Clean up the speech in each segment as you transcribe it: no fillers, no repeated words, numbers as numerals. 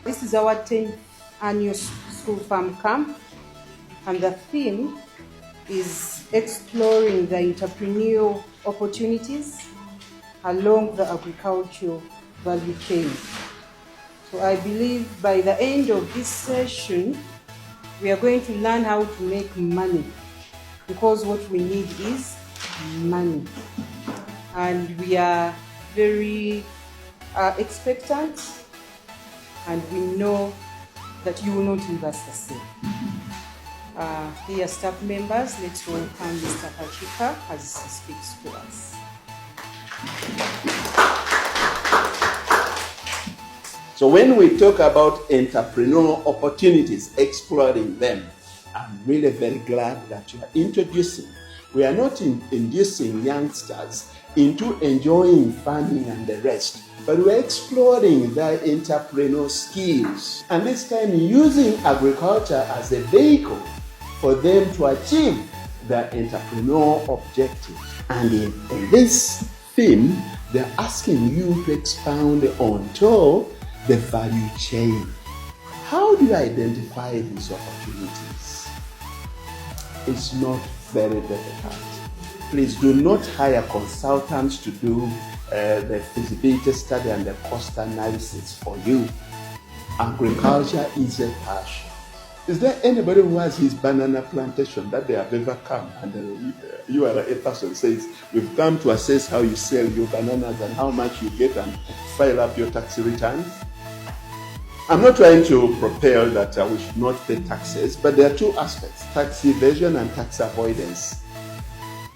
This is our 10th annual school farm camp, and the theme is exploring the entrepreneurial opportunities along the agricultural value chain. So I believe by the end of this session, we are going to learn how to make money, because what we need is money. And we are very expectant, and we know that you will not leave us the same. Dear staff members, let's welcome Mr. Kakiika as he speaks to us. So when we talk about entrepreneurial opportunities, exploring them, I'm really very glad that you are introducing. We are not inducing youngsters into enjoying farming and the rest, but we're exploring their entrepreneurial skills, and this time using agriculture as a vehicle for them to achieve their entrepreneurial objectives. And in this theme, they're asking you to expound onto the value chain. How do you identify these opportunities? It's not very difficult. Please do not hire consultants to do the feasibility study and the cost analysis for you. Agriculture is a passion. Is there anybody who has his banana plantation that they have ever come and you are a person says, we've come to assess how you sell your bananas and how much you get and file up your tax returns? I'm not trying to propel that we should not pay taxes, but there are two aspects, tax evasion and tax avoidance.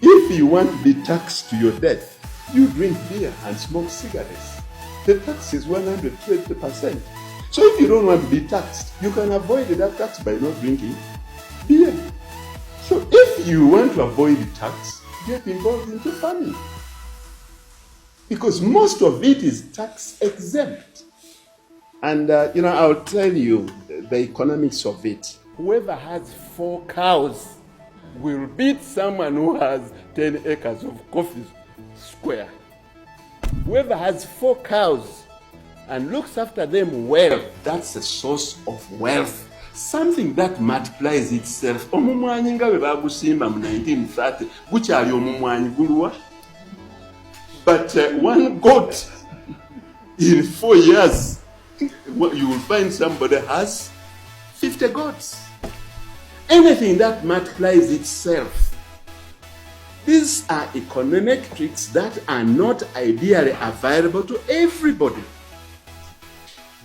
If you want to be taxed to your death, you drink beer and smoke cigarettes. The tax is 120%. So if you don't want to be taxed, you can avoid that tax by not drinking beer. So if you want to avoid the tax, get involved into farming, because most of it is tax exempt. And I'll tell you the economics of it. Whoever has 4 cows will beat someone who has 10 acres of coffee square. Whoever has 4 cows and looks after them well, that's a source of wealth. Something that multiplies itself. Omumwanyi nga bwe bagusimba mu 1930 gukyali omumwanyi guluwa. But one goat in 4 years, you will find somebody has 50 goats. Anything that multiplies itself. These are economic tricks that are not ideally available to everybody.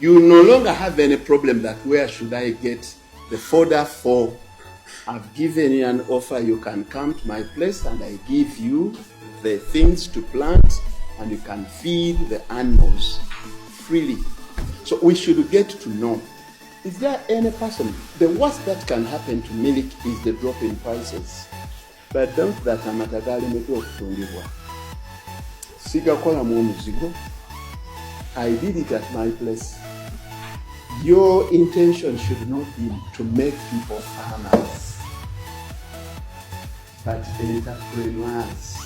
You no longer have any problem that where should I get the fodder for? I've given you an offer, you can come to my place and I give you the things to plant and you can feed the animals freely. So we should get to know, is there any person, the worst that can happen to milk is the drop in prices. But don't that amatagali meto okutundibwa. Sigakola mu omuzigo. I did it at my place. Your intention should not be to make people farmers, but entrepreneurs.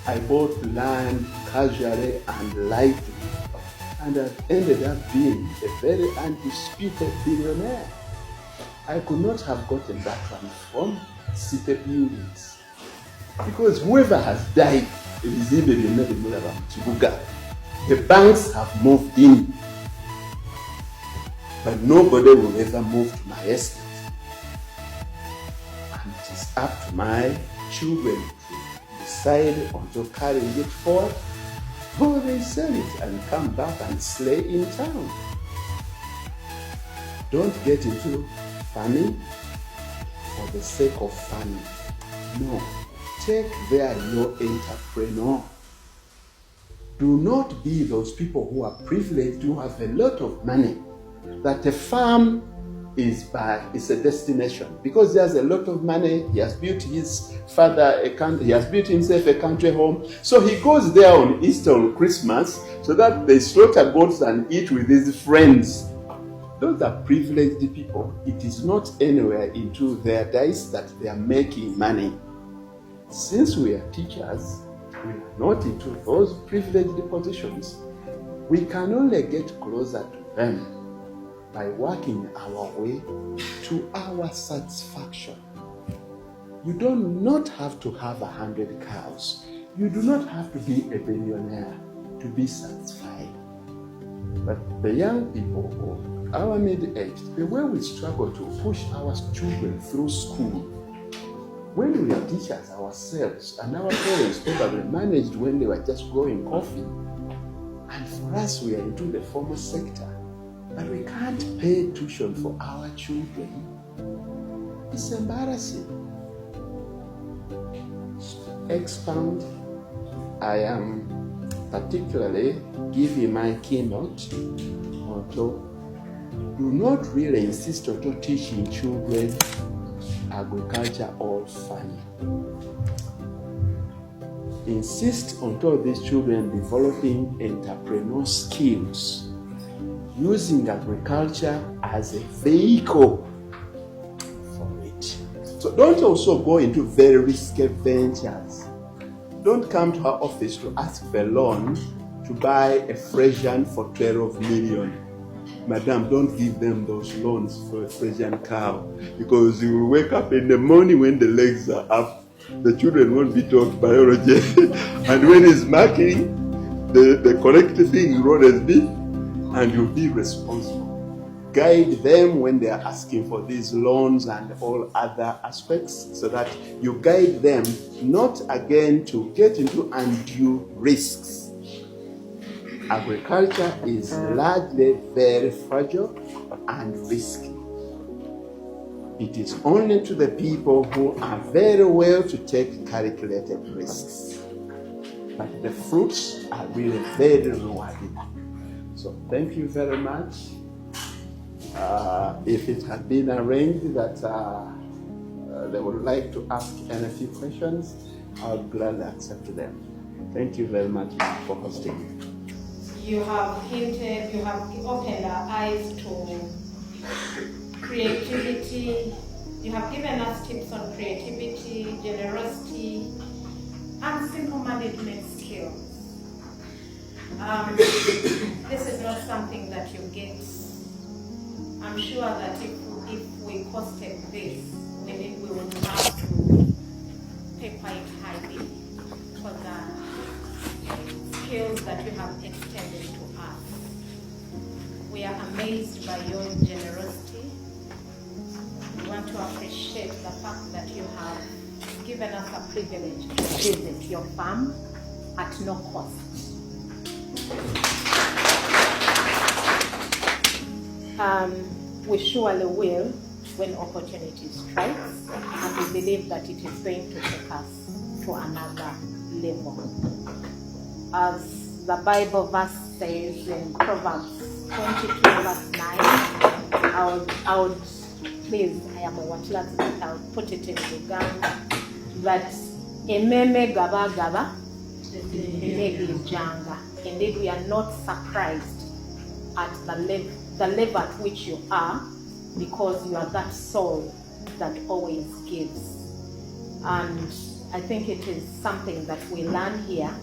I bought land casually and lightly, and I ended up being a very undisputed billionaire. I could not have gotten that one from city buildings, because whoever has died, the banks have moved in, but nobody will ever move to my estate. And it is up to my children to decide on to carrying it forward, or they sell it and come back and slay in town. Don't get into farming for the sake of farming. No, take there your entrepreneur. Do not be those people who are privileged to have a lot of money, that a farm is a destination, because there's a lot of money. He has built his father he has built himself a country home, so he goes there on Easter, on Christmas, so that they slaughter goats and eat with his friends. Those are privileged people. It is not anywhere into their dice that they are making money. since we are teachers, we are not into those privileged positions. We can only get closer to them by working our way to our satisfaction. You do not have to have 100 cows. You do not have to be a billionaire to be satisfied. But the young people of our mid-age, the way we struggle to push our children through school, when we are teachers ourselves, and our parents probably managed when they were just growing coffee, and for us we are into the formal sector, but we can't pay tuition for our children. It's embarrassing. Expound, I am particularly giving my keynote onto do not really insist on teaching children agriculture or farming. Insist on these children developing entrepreneurial skills, using agriculture as a vehicle for it. So don't also go into very risky ventures. Don't come to our office to ask for a loan to buy a Frisian for 12 million. Madam, don't give them those loans for a Frisian cow, because you will wake up in the morning when the legs are up. The children won't be taught biology. And when he's marking, the correct thing will always be, and you'll be responsible. Guide them when they are asking for these loans and all other aspects, so that you guide them not again to get into undue risks. Agriculture is largely very fragile and risky. It is only to the people who are very well to take calculated risks. But the fruits are really very rewarding. So thank you very much. If it had been arranged that they would like to ask any few questions, I would gladly accept them. Thank you very much for hosting me. You have hinted, you have opened our eyes to creativity. You have given us tips on creativity, generosity, and simple management skills. This is not something that you get. I'm sure that if we posted this, we would have to paper it highly for the skills that you have extended to us. We are amazed by your generosity. We want to appreciate the fact that you have given us a privilege to visit your farm at no cost. We surely will when opportunity strikes, and we believe that it is going to take us to another level. As the Bible verse says in Proverbs 22 verse 9, I would please, I am a Watlas, but I'll put it in Uganda, that ememe gaba gaba, emegi janga. Indeed, we are not surprised at the level at which you are, because you are that soul that always gives. And I think it is something that we learn here,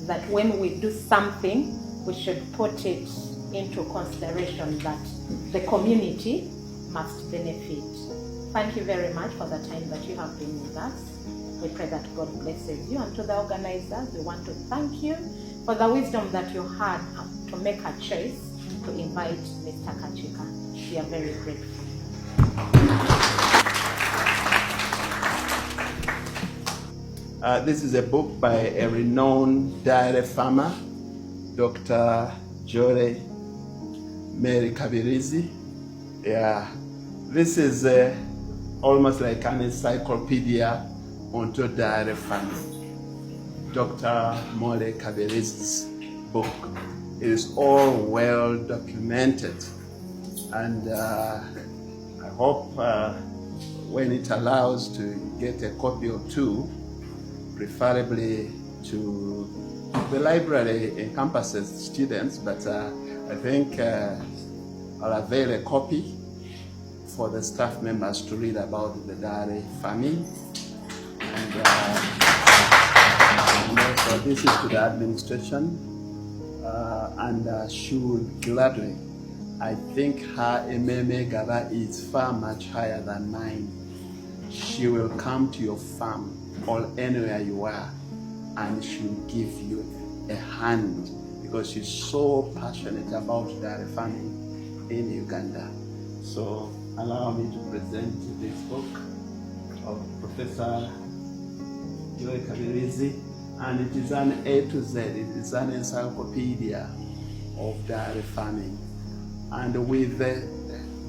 that when we do something, we should put it into consideration that the community must benefit. Thank you very much for the time that you have been with us. We pray that God blesses you. And to the organizers, we want to thank you for the wisdom that you had to make a choice to invite Mr. Kakiika. We are very grateful. This is a book by a renowned dairy farmer, Dr. Jore Mary Kabirizi. Yeah, this is almost like an encyclopedia onto dairy farming. Dr. More Kabirizi's book is all well documented, and I hope when it allows to get a copy or two, preferably to the library encompasses students, but I think I'll avail a copy for the staff members to read about the dairy farming. And So this is to the administration, and she will gladly. I think her Ememe Gaba is far much higher than mine. She will come to your farm or anywhere you are, and she will give you a hand because she's so passionate about dairy farming in Uganda. So allow me to present this book of Professor Joy Kabirizi, and it is an A to Z. It is an encyclopedia of dairy farming, and with the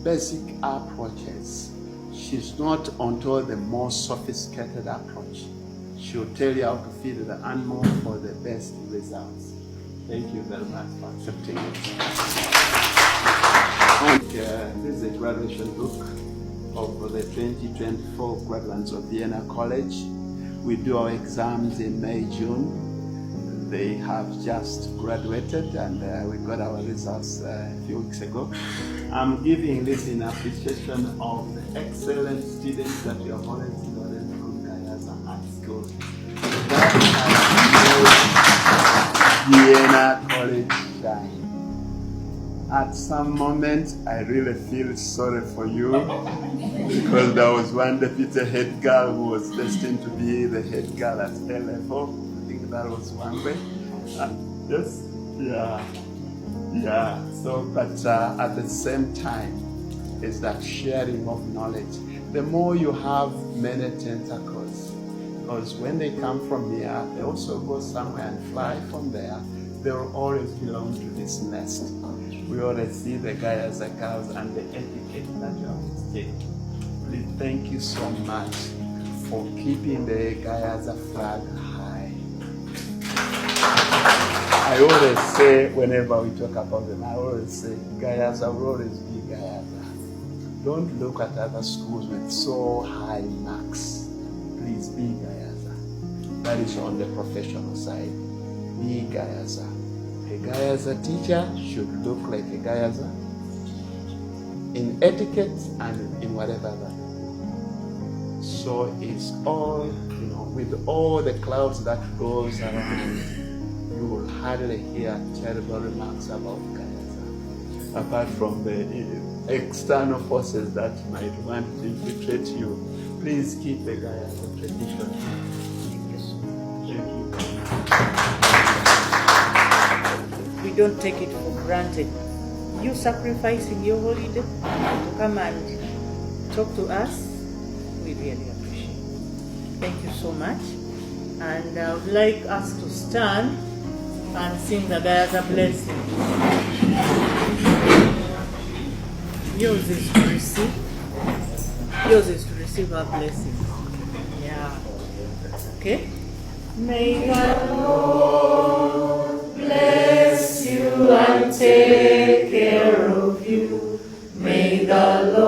basic approaches. She's not onto the more sophisticated approach. She'll tell you how to feed the animal for the best results. Thank you very much for accepting it. And, this is a graduation book of the 2024 graduates of Vienna College. We do our exams in May, June. They have just graduated, and we got our results a few weeks ago. I'm giving this in appreciation of the excellent students that you have already studied from Kayaza High School. That has made Vienna College shine. At some moment, I really feel sorry for you because there was one deputy head girl who was destined to be the head girl at A level. I think that was one way. Yes, yeah. So, but at the same time, is that sharing of knowledge. The more you have many tentacles, because when they come from here, they also go somewhere and fly from there. They will always belong to this nest. We always see the Gayaza cows and the etiquette that you have taken. Please, thank you so much for keeping the Gayaza flag high. I always say, whenever we talk about them, I always say, Gayaza will always be Gayaza. Don't look at other schools with so high marks. Please be Gayaza. That is on the professional side. Be Gayaza. A Gayaza teacher should look like a Gayaza in etiquette and in whatever that. So it's all, with all the clouds that goes around, you will hardly hear terrible remarks about Gayaza, apart from the external forces that might want to infiltrate you. Please keep the Gayaza tradition. We don't take it for granted. You sacrificing your holiday to come and talk to us, we really appreciate it. Thank you so much. And I would like us to stand and sing the Gayaza blessing. Yours is to receive. Yours is to receive our blessing. Yeah. Okay? May the Lord bless you and take care of you. May the Lord